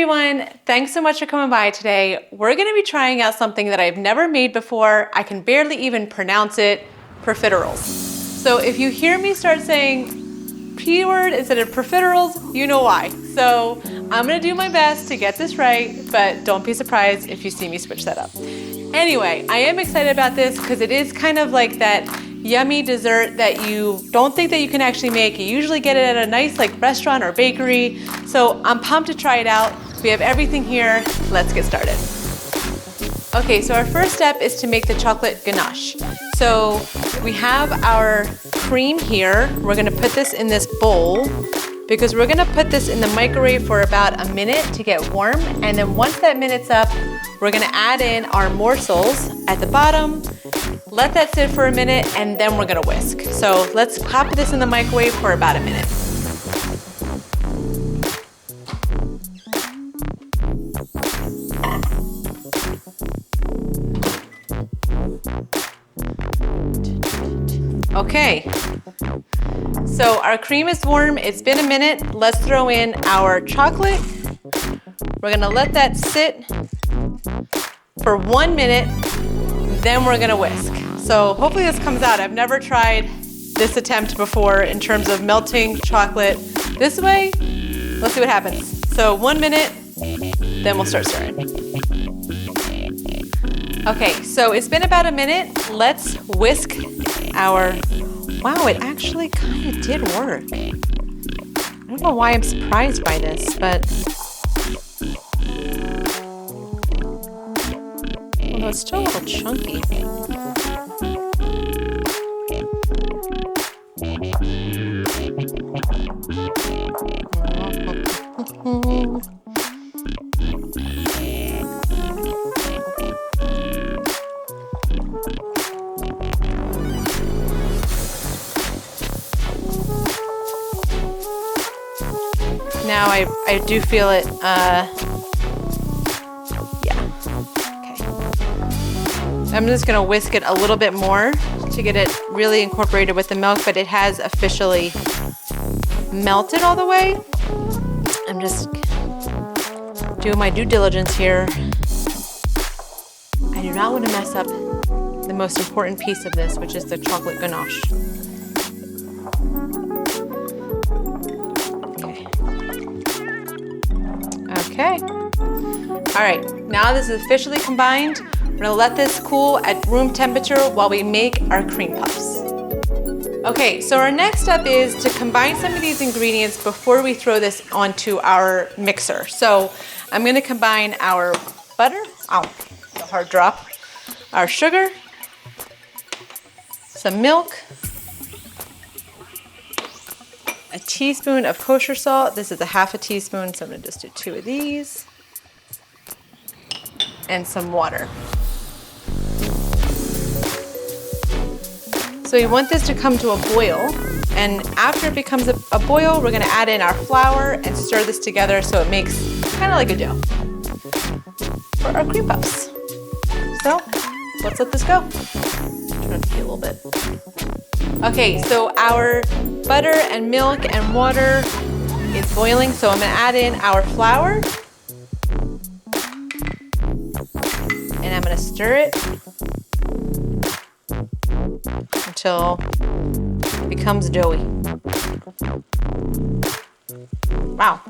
everyone, thanks so much for coming by today. We're gonna be trying out something that I've never made before. I can barely even pronounce it, profiteroles. So if you hear me start saying P word instead of profiteroles, you know why. So I'm gonna do my best to get this right, but don't be surprised if you see me switch that up. Anyway, I am excited about this because it is kind of like that yummy dessert that you don't think that you can actually make. You usually get it at a nice like restaurant or bakery. So I'm pumped to try it out. We have everything here. Let's get started. Okay, so our first step is to make the chocolate ganache. So we have our cream here. We're gonna put this in this bowl because we're gonna put this in the microwave for about a minute to get warm. And then once that minute's up, we're gonna add in our morsels at the bottom, let that sit for a minute, and then we're gonna whisk. So let's pop this in the microwave for about a minute. Okay, so our cream is warm. It's been a minute. Let's throw in our chocolate. We're gonna let that sit for 1 minute, then we're gonna whisk. So hopefully this comes out. I've never tried this attempt before in terms of melting chocolate this way. Let's see what happens. So 1 minute, then we'll start stirring. Okay, so it's been about a minute. Let's whisk our, wow, it actually kind of did work. I don't know why I'm surprised by this, but although it's still a little chunky. Now I do feel it, yeah, okay. I'm just gonna whisk it a little bit more to get it really incorporated with the milk, but it has officially melted all the way. I'm just doing my due diligence here. I do not want to mess up the most important piece of this, which is the chocolate ganache. Okay. All right, now this is officially combined. We're gonna let this cool at room temperature while we make our cream puffs. Okay, so our next step is to combine some of these ingredients before we throw this onto our mixer. So I'm gonna combine our butter, ow, a hard drop, our sugar, some milk, a teaspoon of kosher salt. This is a half a teaspoon, so I'm gonna just do 2 of these, and some water. So we want this to come to a boil, and after it becomes a boil, we're gonna add in our flour and stir this together so it makes kind of like a dough for our cream puffs. So let's let this go. Turn it a little bit. Okay, so our butter and milk and water is boiling, so I'm gonna add in our flour, and I'm gonna stir it until it becomes doughy. Wow,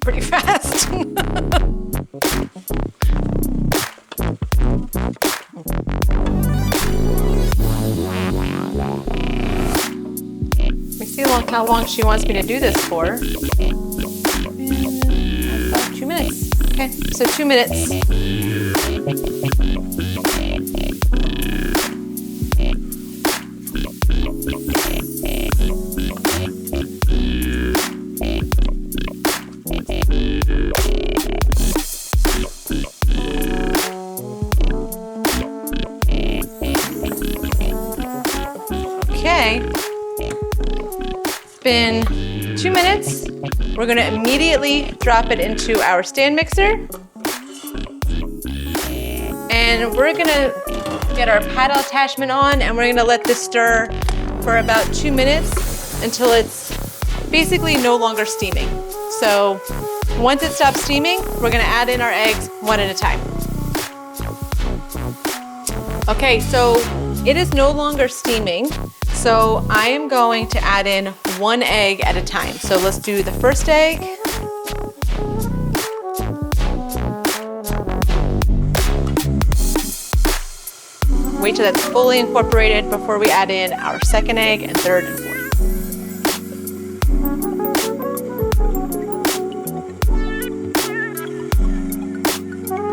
pretty fast. Let me see how long she wants me to do this for. About 2 minutes. Okay, so 2 minutes. Okay, it's been 2 minutes. We're gonna immediately drop it into our stand mixer. And we're gonna get our paddle attachment on, and we're gonna let this stir for about 2 minutes until it's basically no longer steaming. So Once it stops steaming, we're gonna add in our eggs one at a time. Okay, so it is no longer steaming, so I am going to add in one egg at a time. So let's do the first egg. Wait till that's fully incorporated before we add in our second egg and third and fourth.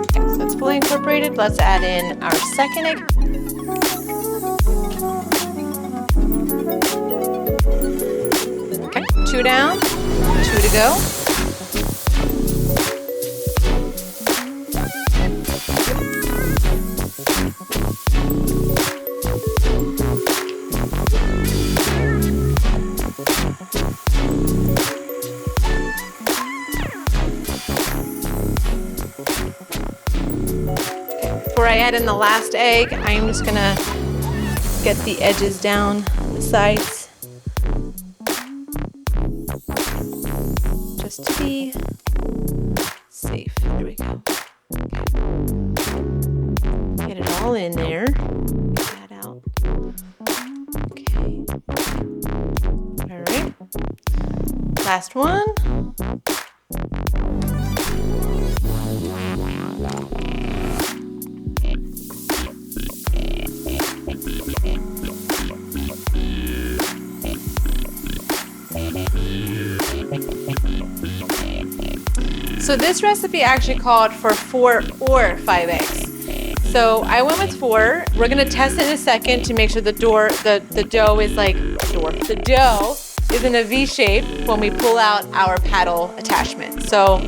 Okay, so it's fully incorporated. Let's add in our second egg. Okay, 2 down, 2 to go. Before I add in the last egg, I'm just gonna get the edges down the sides, just to be safe. There we go. Okay. Get it all in there. Get that out. Okay. All right. Last one. So this recipe actually called for 4 or 5 eggs. So I went with 4. We're gonna test it in a second to make sure the dough is in a V shape when we pull out our paddle attachment. So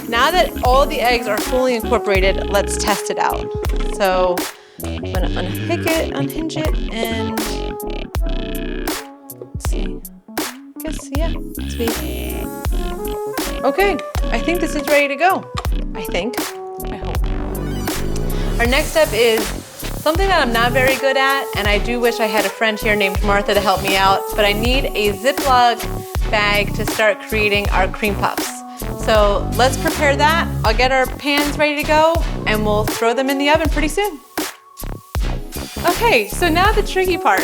now that all the eggs are fully incorporated, let's test it out. So I'm gonna unhinge it, and let's see. I guess, yeah, it's V. Okay, I think this is ready to go. I hope. Our next step is something that I'm not very good at, and I do wish I had a friend here named Martha to help me out, but I need a Ziploc bag to start creating our cream puffs. So let's prepare that. I'll get our pans ready to go, and we'll throw them in the oven pretty soon. Okay, so now the tricky part.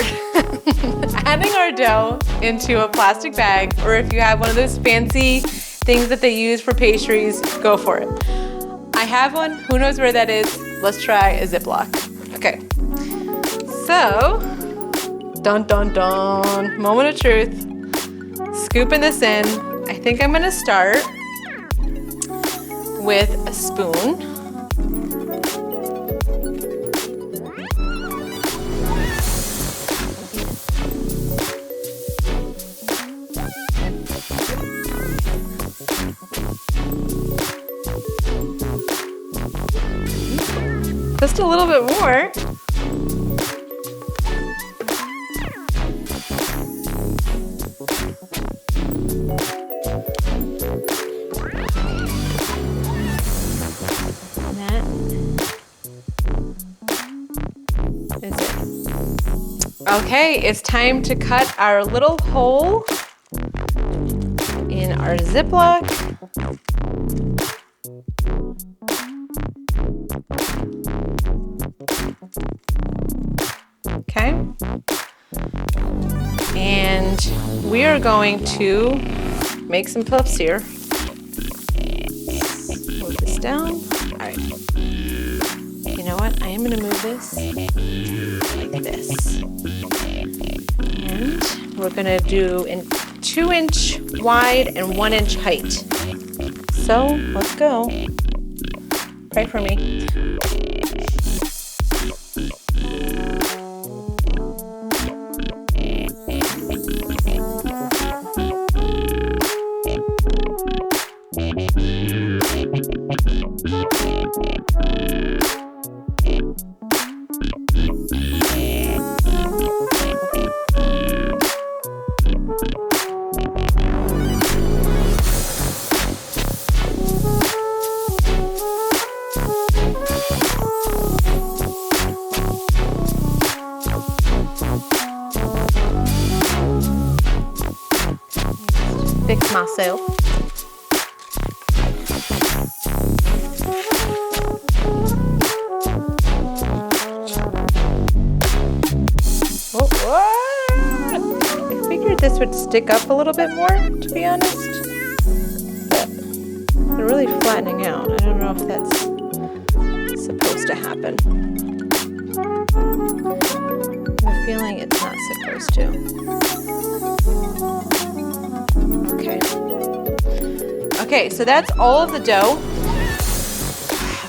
Adding our dough into a plastic bag, or if you have one of those fancy things that they use for pastries, go for it. I have one, who knows where that is? Let's try a Ziploc. Okay, so, dun dun dun, moment of truth. Scooping this in. I think I'm gonna start with a spoon. Just a little bit more. And that is it. Okay, it's time to cut our little hole in our Ziploc. Okay, and we are going to make some puffs here. Move this down. All right. You know what? I am going to move this like this. And we're going to do in 2-inch wide and 1-inch height. So let's go. Pray for me. Fix myself. this would stick up a little bit more, to be honest. But they're really flattening out. I don't know if that's supposed to happen. I have a feeling it's not supposed to. Okay. Okay, so that's all of the dough.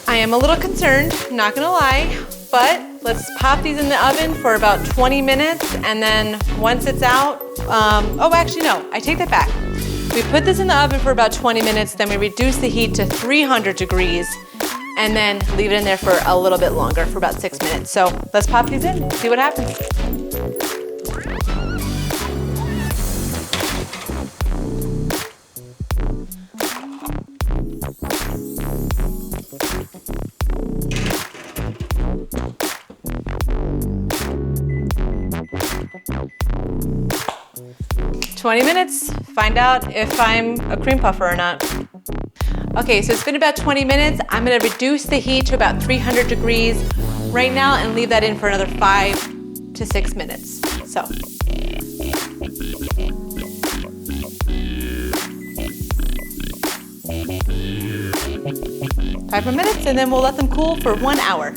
I am a little concerned, not gonna lie, but let's pop these in the oven for about 20 minutes, and then once it's out, oh, actually no, I take that back. We put this in the oven for about 20 minutes, then we reduce the heat to 300 degrees, and then leave it in there for a little bit longer, for about 6 minutes. So let's pop these in, see what happens. 20 minutes, find out if I'm a cream puffer or not. Okay, so it's been about 20 minutes. I'm gonna reduce the heat to about 300 degrees right now and leave that in for another 5 to 6 minutes. So. 5 more minutes, and then we'll let them cool for 1 hour.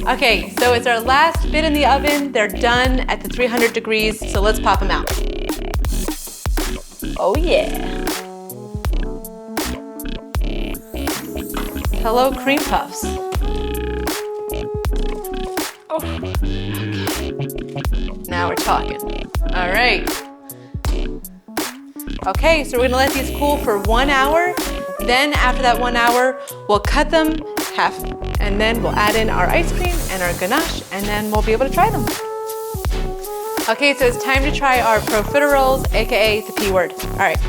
Okay, so it's our last bit in the oven. They're done at the 300 degrees, so let's pop them out. Oh yeah. Hello, cream puffs. Oh, okay. Now we're talking. All right. Okay, so we're gonna let these cool for 1 hour. Then after that 1 hour, we'll cut them half, and then we'll add in our ice cream and our ganache, and then we'll be able to try them. Okay, so it's time to try our profiteroles, AKA the P word. All right,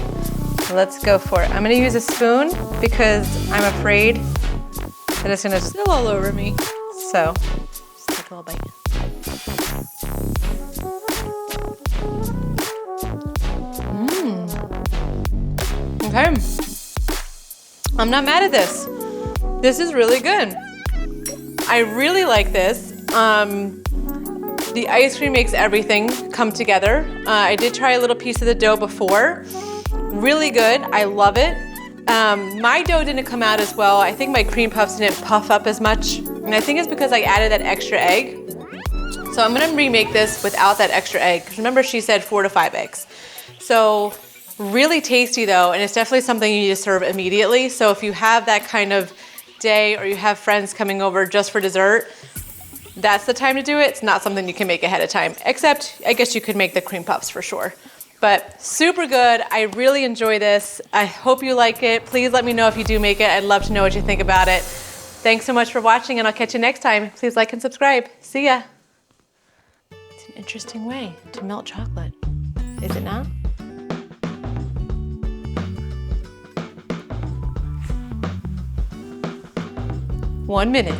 let's go for it. I'm gonna use a spoon because I'm afraid that it's gonna spill all over me. So, just take a little bite. Okay, I'm not mad at this. This is really good. I really like this. The ice cream makes everything come together. I did try a little piece of the dough before. Really good, I love it. My dough didn't come out as well. I think my cream puffs didn't puff up as much. And I think it's because I added that extra egg. So I'm gonna remake this without that extra egg. Because remember she said 4 to 5 eggs. So really tasty though, and it's definitely something you need to serve immediately. So if you have that kind of day or you have friends coming over just for dessert, that's the time to do it. It's not something you can make ahead of time, except I guess you could make the cream puffs for sure. But super good, I really enjoy this. I hope you like it. Please let me know if you do make it. I'd love to know what you think about it. Thanks so much for watching, and I'll catch you next time. Please like and subscribe. See ya. It's an interesting way to melt chocolate, is it not? One minute.